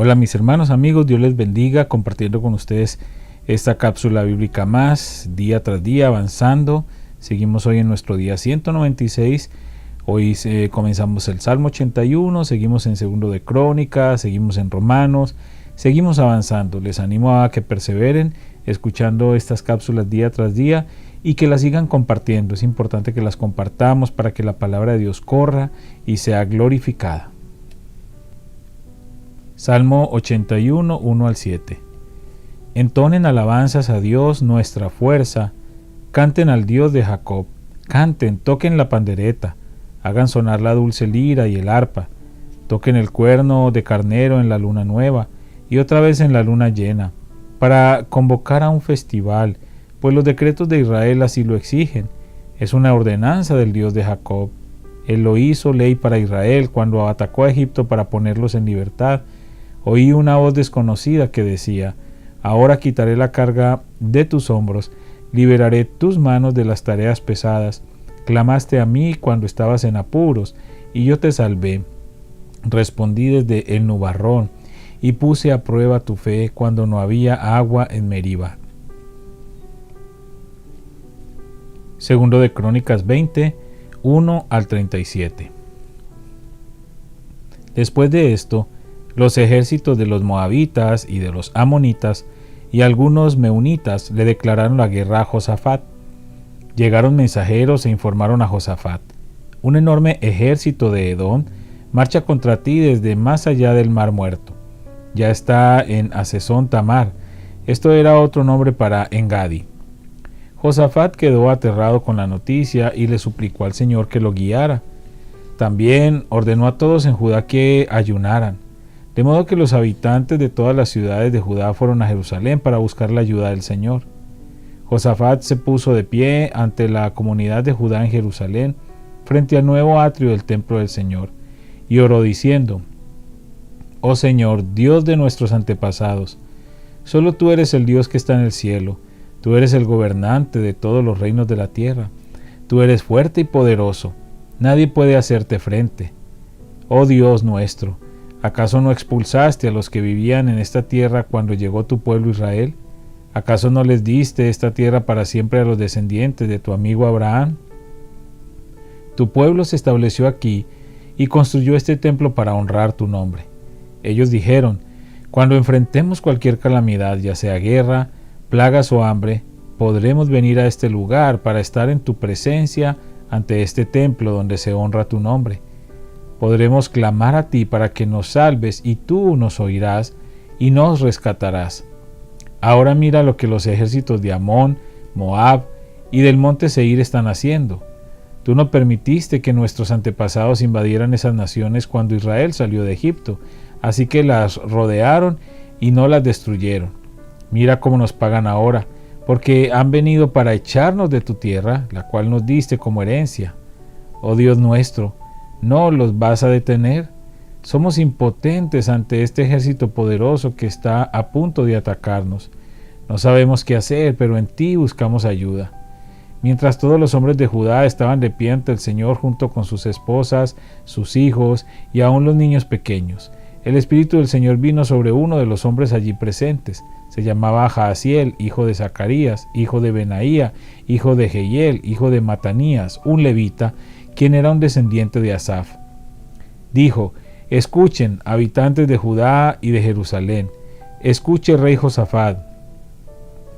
Hola mis hermanos, amigos, Dios les bendiga, compartiendo con ustedes esta cápsula bíblica más, día tras día, avanzando. Seguimos hoy en nuestro día 196, hoy comenzamos el Salmo 81, seguimos en Segundo de Crónicas, seguimos en Romanos, seguimos avanzando. Les animo a que perseveren escuchando estas cápsulas día tras día y que las sigan compartiendo. Es importante que las compartamos para que la palabra de Dios corra y sea glorificada. Salmo 81, 1 al 7. Entonen alabanzas a Dios nuestra fuerza, canten al Dios de Jacob, canten, toquen la pandereta, hagan sonar la dulce lira y el arpa, toquen el cuerno de carnero en la luna nueva y otra vez en la luna llena, para convocar a un festival, pues los decretos de Israel así lo exigen. Es una ordenanza del Dios de Jacob. Él lo hizo ley para Israel cuando atacó a Egipto para ponerlos en libertad. Oí una voz desconocida que decía: ahora quitaré la carga de tus hombros, liberaré tus manos de las tareas pesadas. Clamaste a mí cuando estabas en apuros, y yo te salvé. Respondí desde el nubarrón, y puse a prueba tu fe cuando no había agua en Meriba. Segundo de Crónicas 20, 1 al 37. Después de esto, los ejércitos de los moabitas y de los amonitas y algunos meunitas le declararon la guerra a Josafat. Llegaron mensajeros e informaron a Josafat: un enorme ejército de Edom marcha contra ti desde más allá del Mar Muerto. Ya está en Hazezón Tamar. Esto era otro nombre para Engadi. Josafat quedó aterrado con la noticia y le suplicó al Señor que lo guiara. También ordenó a todos en Judá que ayunaran. De modo que los habitantes de todas las ciudades de Judá fueron a Jerusalén para buscar la ayuda del Señor. Josafat se puso de pie ante la comunidad de Judá en Jerusalén, frente al nuevo atrio del templo del Señor, y oró diciendo: Oh Señor, Dios de nuestros antepasados, solo tú eres el Dios que está en el cielo, tú eres el gobernante de todos los reinos de la tierra, tú eres fuerte y poderoso, nadie puede hacerte frente. Oh Dios nuestro, ¿acaso no expulsaste a los que vivían en esta tierra cuando llegó tu pueblo Israel? ¿Acaso no les diste esta tierra para siempre a los descendientes de tu amigo Abraham? Tu pueblo se estableció aquí y construyó este templo para honrar tu nombre. Ellos dijeron: cuando enfrentemos cualquier calamidad, ya sea guerra, plagas o hambre, podremos venir a este lugar para estar en tu presencia ante este templo donde se honra tu nombre. Podremos clamar a ti para que nos salves y tú nos oirás y nos rescatarás. Ahora mira lo que los ejércitos de Amón, Moab y del monte Seir están haciendo. Tú no permitiste que nuestros antepasados invadieran esas naciones cuando Israel salió de Egipto, así que las rodearon y no las destruyeron. Mira cómo nos pagan ahora, porque han venido para echarnos de tu tierra, la cual nos diste como herencia. Oh Dios nuestro, ¿no los vas a detener? Somos impotentes ante este ejército poderoso que está a punto de atacarnos. No sabemos qué hacer, pero en ti buscamos ayuda. Mientras todos los hombres de Judá estaban de pie ante el Señor junto con sus esposas, sus hijos y aún los niños pequeños, el Espíritu del Señor vino sobre uno de los hombres allí presentes. Se llamaba Jaasiel, hijo de Zacarías, hijo de Benaía, hijo de Jehiel, hijo de Matanías, un levita, quien era un descendiente de Asaf. Dijo: escuchen, habitantes de Judá y de Jerusalén, escuche, rey Josafat.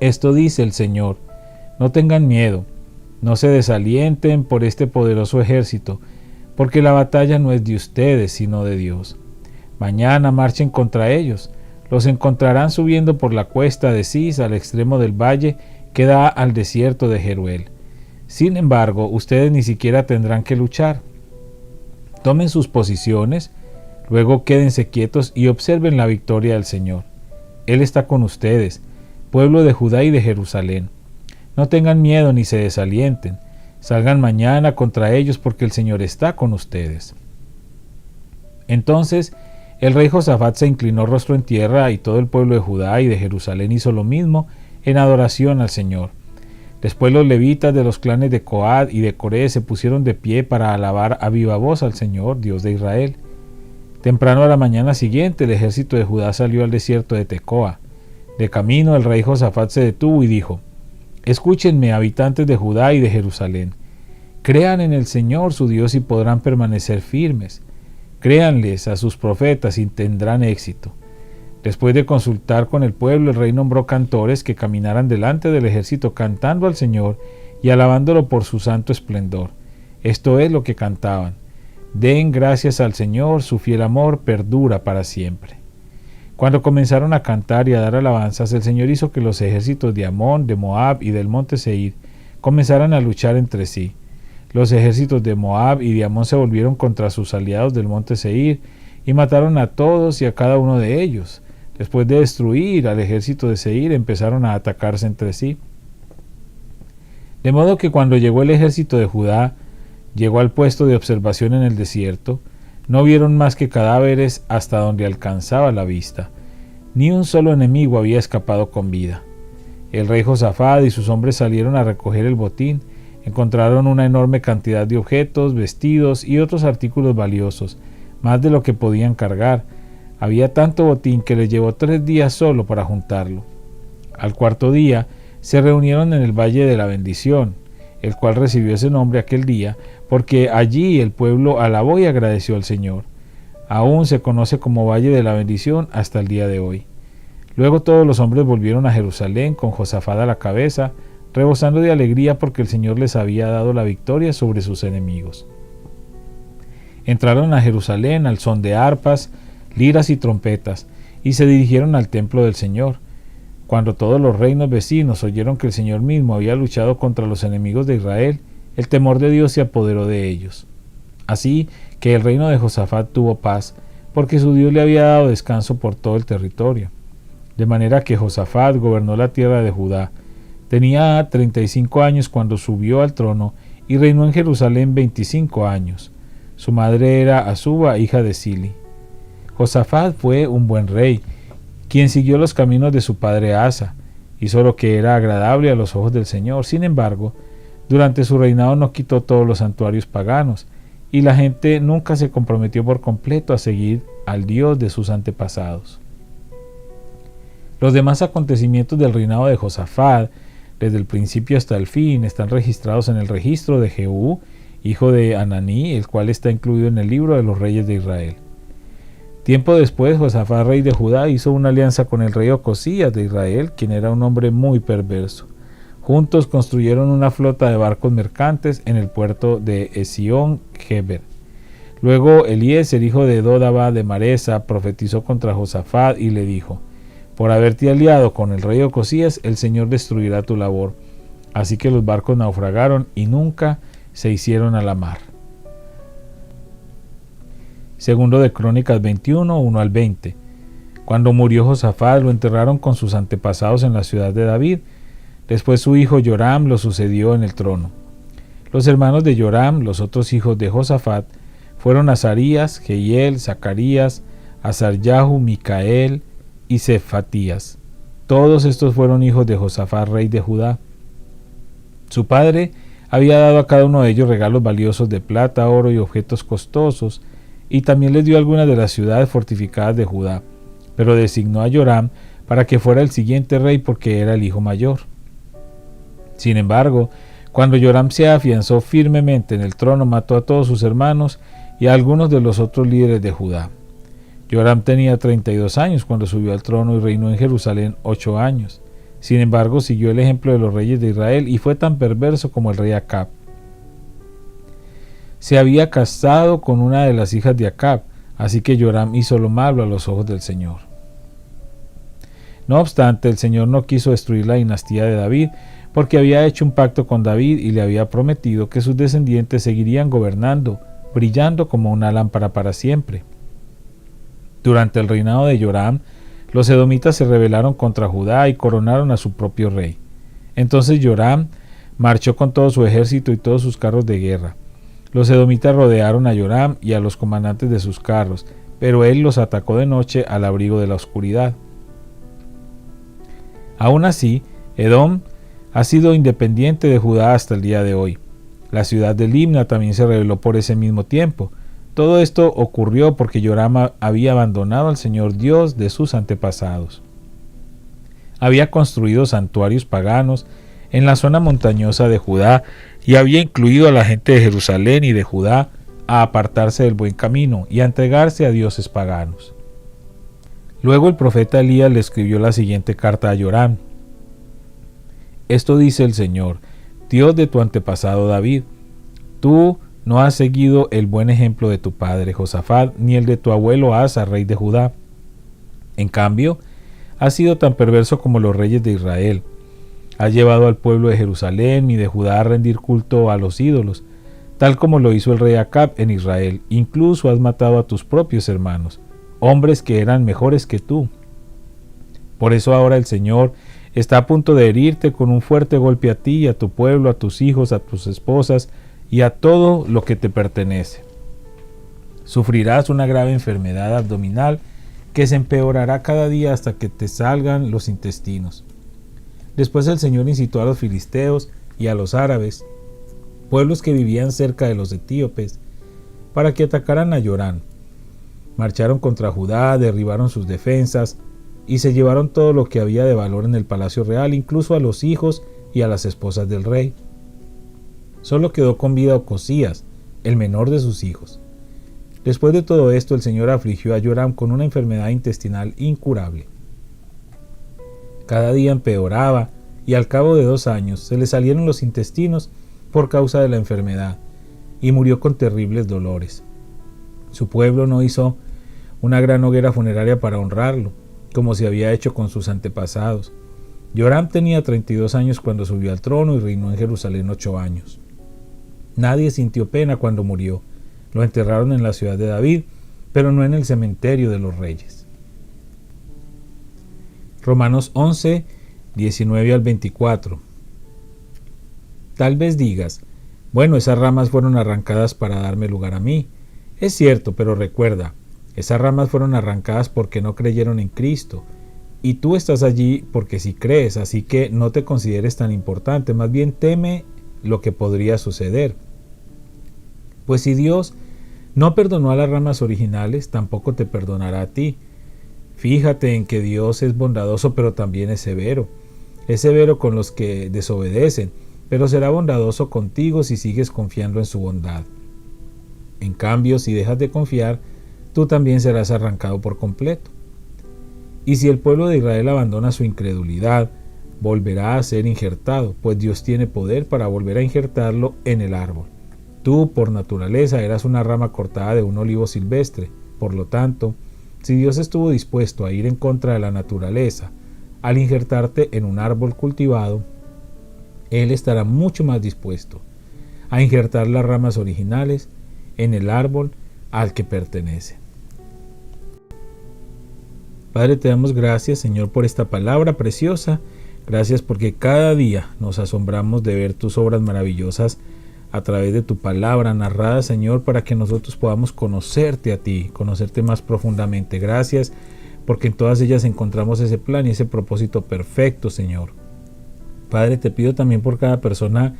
Esto dice el Señor: no tengan miedo, no se desalienten por este poderoso ejército, porque la batalla no es de ustedes, sino de Dios. Mañana marchen contra ellos, los encontrarán subiendo por la cuesta de Cis al extremo del valle que da al desierto de Jeruel. Sin embargo, ustedes ni siquiera tendrán que luchar. Tomen sus posiciones, luego quédense quietos y observen la victoria del Señor. Él está con ustedes, pueblo de Judá y de Jerusalén. No tengan miedo ni se desalienten. Salgan mañana contra ellos porque el Señor está con ustedes. Entonces el rey Josafat se inclinó rostro en tierra y todo el pueblo de Judá y de Jerusalén hizo lo mismo en adoración al Señor. Después los levitas de los clanes de Coat y de Coré se pusieron de pie para alabar a viva voz al Señor, Dios de Israel. Temprano a la mañana siguiente, el ejército de Judá salió al desierto de Tecoa. De camino, el rey Josafat se detuvo y dijo: Escúchenme, habitantes de Judá y de Jerusalén. Crean en el Señor su Dios y podrán permanecer firmes. Créanles a sus profetas y tendrán éxito. Después de consultar con el pueblo, el rey nombró cantores que caminaran delante del ejército cantando al Señor y alabándolo por su santo esplendor. Esto es lo que cantaban: Den gracias al Señor, su fiel amor perdura para siempre. Cuando comenzaron a cantar y a dar alabanzas, el Señor hizo que los ejércitos de Amón, de Moab y del monte Seir comenzaran a luchar entre sí. Los ejércitos de Moab y de Amón se volvieron contra sus aliados del monte Seir y mataron a todos y a cada uno de ellos. Después de destruir al ejército de Seir, empezaron a atacarse entre sí. De modo que cuando llegó el ejército de Judá, llegó al puesto de observación en el desierto, no vieron más que cadáveres hasta donde alcanzaba la vista. Ni un solo enemigo había escapado con vida. El rey Josafat y sus hombres salieron a recoger el botín. Encontraron una enorme cantidad de objetos, vestidos y otros artículos valiosos, más de lo que podían cargar. Había tanto botín que les llevó 3 días solo para juntarlo. Al cuarto día se reunieron en el Valle de la Bendición, el cual recibió ese nombre aquel día, porque allí el pueblo alabó y agradeció al Señor. Aún se conoce como Valle de la Bendición hasta el día de hoy. Luego todos los hombres volvieron a Jerusalén con Josafat a la cabeza, rebosando de alegría porque el Señor les había dado la victoria sobre sus enemigos. Entraron a Jerusalén al son de arpas, liras y trompetas, y se dirigieron al templo del Señor. Cuando todos los reinos vecinos oyeron que el Señor mismo había luchado contra los enemigos de Israel, el temor de Dios se apoderó de ellos. Así que el reino de Josafat tuvo paz, porque su Dios le había dado descanso por todo el territorio. De manera que Josafat gobernó la tierra de Judá. Tenía 35 años cuando subió al trono y reinó en Jerusalén 25 años. Su madre era Azuba, hija de Sili. Josafat fue un buen rey, quien siguió los caminos de su padre Asa, hizo lo que era agradable a los ojos del Señor. Sin embargo, durante su reinado no quitó todos los santuarios paganos, y la gente nunca se comprometió por completo a seguir al Dios de sus antepasados. Los demás acontecimientos del reinado de Josafat, desde el principio hasta el fin, están registrados en el registro de Jehú, hijo de Ananí, el cual está incluido en el libro de los reyes de Israel. Tiempo después, Josafat, rey de Judá, hizo una alianza con el rey Ocosías de Israel, quien era un hombre muy perverso. Juntos construyeron una flota de barcos mercantes en el puerto de Esión-Geber. Luego Eliezer, hijo de Dodaba de Maresa, profetizó contra Josafat y le dijo: Por haberte aliado con el rey Ocosías, el Señor destruirá tu labor. Así que los barcos naufragaron y nunca se hicieron a la mar. Segundo de Crónicas 21, 1 al 20. Cuando murió Josafat, lo enterraron con sus antepasados en la ciudad de David. Después su hijo Joram lo sucedió en el trono. Los hermanos de Joram, los otros hijos de Josafat, fueron Azarías, Jehiel, Zacarías, Azaryahu, Micael y Cefatías. Todos estos fueron hijos de Josafat, rey de Judá. Su padre había dado a cada uno de ellos regalos valiosos de plata, oro y objetos costosos, y también les dio algunas de las ciudades fortificadas de Judá, pero designó a Joram para que fuera el siguiente rey porque era el hijo mayor. Sin embargo, cuando Joram se afianzó firmemente en el trono, mató a todos sus hermanos y a algunos de los otros líderes de Judá. Joram tenía 32 años cuando subió al trono y reinó en Jerusalén 8 años. Sin embargo, siguió el ejemplo de los reyes de Israel y fue tan perverso como el rey Acab. Se había casado con una de las hijas de Acab, así que Joram hizo lo malo a los ojos del Señor. No obstante, el Señor no quiso destruir la dinastía de David, porque había hecho un pacto con David y le había prometido que sus descendientes seguirían gobernando, brillando como una lámpara para siempre. Durante el reinado de Joram, los edomitas se rebelaron contra Judá y coronaron a su propio rey. Entonces Joram marchó con todo su ejército y todos sus carros de guerra. Los edomitas rodearon a Joram y a los comandantes de sus carros, pero él los atacó de noche al abrigo de la oscuridad. Aún así, Edom ha sido independiente de Judá hasta el día de hoy. La ciudad de Libna también se rebeló por ese mismo tiempo. Todo esto ocurrió porque Joram había abandonado al Señor Dios de sus antepasados. Había construido santuarios paganos en la zona montañosa de Judá y había incluido a la gente de Jerusalén y de Judá a apartarse del buen camino y a entregarse a dioses paganos. Luego el profeta Elías le escribió la siguiente carta a Joram. Esto dice el Señor, Dios de tu antepasado David. Tú no has seguido el buen ejemplo de tu padre Josafat, ni el de tu abuelo Asa, rey de Judá. En cambio, has sido tan perverso como los reyes de Israel. Has llevado al pueblo de Jerusalén y de Judá a rendir culto a los ídolos, tal como lo hizo el rey Acab en Israel. Incluso has matado a tus propios hermanos, hombres que eran mejores que tú. Por eso ahora el Señor está a punto de herirte con un fuerte golpe a ti y a tu pueblo, a tus hijos, a tus esposas y a todo lo que te pertenece. Sufrirás una grave enfermedad abdominal que se empeorará cada día hasta que te salgan los intestinos. Después el Señor incitó a los filisteos y a los árabes, pueblos que vivían cerca de los etíopes, para que atacaran a Joram. Marcharon contra Judá, derribaron sus defensas y se llevaron todo lo que había de valor en el palacio real, incluso a los hijos y a las esposas del rey. Solo quedó con vida Ocosías, el menor de sus hijos. Después de todo esto, el Señor afligió a Joram con una enfermedad intestinal incurable. Cada día empeoraba y al cabo de 2 años se le salieron los intestinos por causa de la enfermedad y murió con terribles dolores. Su pueblo no hizo una gran hoguera funeraria para honrarlo, como se había hecho con sus antepasados. Joram tenía 32 años cuando subió al trono y reinó en Jerusalén 8 años. Nadie sintió pena cuando murió. Lo enterraron en la ciudad de David, pero no en el cementerio de los reyes. Romanos 11, 19 al 24. Tal vez digas, bueno, esas ramas fueron arrancadas para darme lugar a mí. Es cierto, pero recuerda, esas ramas fueron arrancadas porque no creyeron en Cristo. Y tú estás allí porque sí crees, así que no te consideres tan importante, más bien teme lo que podría suceder. Pues si Dios no perdonó a las ramas originales, tampoco te perdonará a ti. Fíjate en que Dios es bondadoso, pero también es severo. Es severo con los que desobedecen, pero será bondadoso contigo si sigues confiando en su bondad. En cambio, si dejas de confiar, tú también serás arrancado por completo. Y si el pueblo de Israel abandona su incredulidad, volverá a ser injertado, pues Dios tiene poder para volver a injertarlo en el árbol. Tú, por naturaleza, eras una rama cortada de un olivo silvestre. Por lo tanto, si Dios estuvo dispuesto a ir en contra de la naturaleza al injertarte en un árbol cultivado, Él estará mucho más dispuesto a injertar las ramas originales en el árbol al que pertenece. Padre, te damos gracias, Señor, por esta palabra preciosa. Gracias porque cada día nos asombramos de ver tus obras maravillosas a través de tu palabra narrada, Señor, para que nosotros podamos conocerte a ti, conocerte más profundamente. Gracias porque en todas ellas encontramos ese plan y ese propósito perfecto, Señor. Padre, te pido también por cada persona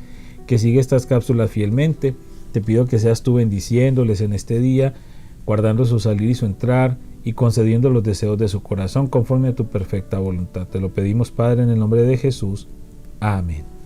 que sigue estas cápsulas fielmente. Te pido que seas tú bendiciéndoles en este día, guardando su salir y su entrar y concediendo los deseos de su corazón conforme a tu perfecta voluntad. Te lo pedimos, Padre, en el nombre de Jesús. Amén.